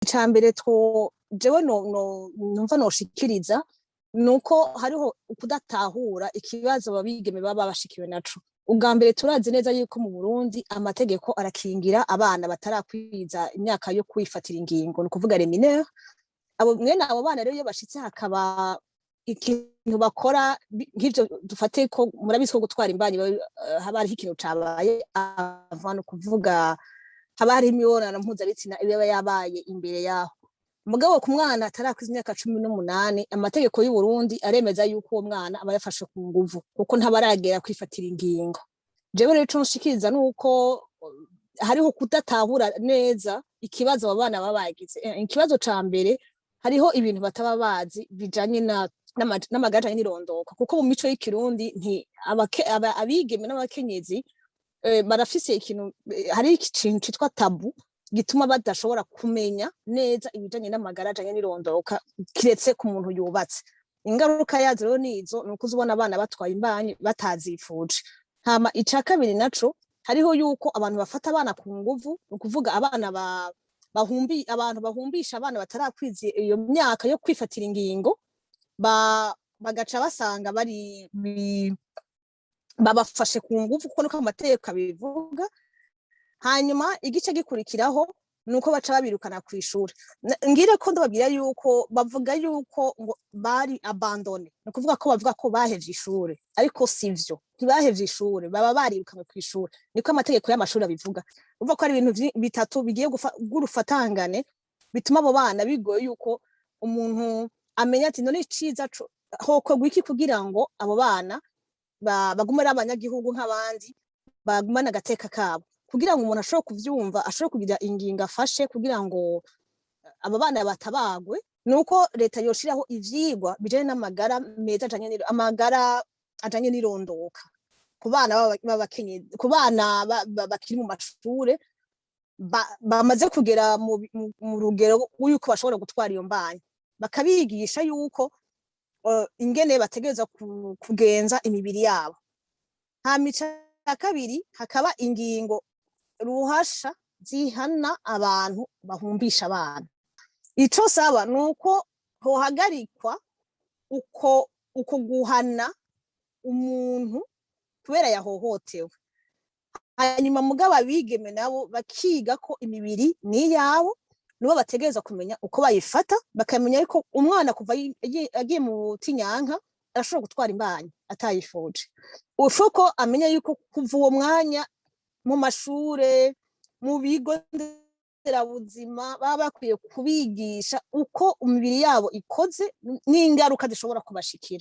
Icambere jewe numva noshikiriza nuko hariho ukudatahura ikibazo abigeme baba bashikiwe naco. Ubwa mbere turazi neza yuko mu Burundi amategeko arakingira abana batarakwiza imyaka yo kwifatira ingingo, ni ukuvuga les mineurs. Mwene abo bana rero iyo bashitse hakaba ikintu bakora nk'ivyo, dufate ko murabizi ko gutwara imbanyi haba hariho ikintu cabaye avant, ni ukuvuga haba hariho imibonano mpuzabitsina iba yabaye imbere yaho. Mugabo ku mwana atarakwiza imyaka 18, amategeko y'u Burundi aremeza yuko uwo mwana aba yafashe ku nguvu kuko ntabaragera kwifatira ingingo. Jewe rero ico nshikiriza nuko hariho kudatahura neza ikibazo abo bana baba bagize. Ikibazo ca mbere, hariho ibintu bataba bazi bijanye n'amagara ajanye n'irondoka, kuko mu mico y'ikirundi abigeme n'abakenyezi barafise ikintu, hari ikintu citwa tabu gituma badashobora kumenya neza ibijanye n'amagara ajanye n'irondoka kiretse ku muntu yubatse. Ingaruka yazo rero nizo, nuko uzubona abana batwaye imbanyi batazifuje. Hama ica kabiri naco, hariho yuko abantu bafata abana ku nguvu, ni ukuvuga abana abantu bahumbisha abana batarakwiza iyo myaka yo kwifatira ingingo, bagaca basanga babafashe ku nguvu kuko nuko amategeko abivuga. Hanyuma igice gikurikiraho nuko baca babirukana kw'ishure. Ngire ko ndababwira yuko bavuga yuko ngo bari abandone, ni ukuvuga ko bavuga ko bahevye ishure, ariko sivyo, ntibahevye ishure, baba barirukanwe kw'ishure, niko amategeko y'amashuri abivuga. Uvuga ko ari ibintu bitatu bigiye gufatangane bituma abo bana bigoye yuko umuntu amenya ati none iciza hokorwa iki kugira ngo abo bana bagume ari abanyagihugu nk'abandi, bagumane agateka kabo, kugira ngo umuntu ashobore kuvyumva, ashobore kugira ingingo afashe kugira ngo aba bana batabagwe. Nuko leta yoshiraho ivyigwa bijanye n'amagara meza ajanye n'irondoka ku bana b'abakenyezi, ku bana bakiri mu mashure bamaze kugera mu rugero yuko bashobora gutwara iyo mbanyi, bakabigisha yuko ingene bategereza kugenza imibiri yabo. Hama ica kabiri, hakaba ingingo ruhasha zihana abantu bahumbisha abana. Ico saba nuko hohagarikwa uko guhana umuntu kubera yahohotewe. Hanyuma mugabo abigeme nabo bakiga ko imibiri ni yabo, nibo bategereza kumenya uko bayifata, bakamenya yuko umwana kuva agiye mu tinyanka arashobora gutwara imbanyi atayifuje. Uko amenya yuko kuva uwo mwanya mu mashure, mu bigo nderabuzima baba bakwiye kubigisha uko imibiri yabo ikoze n'ingaruka zishobora kubashikira.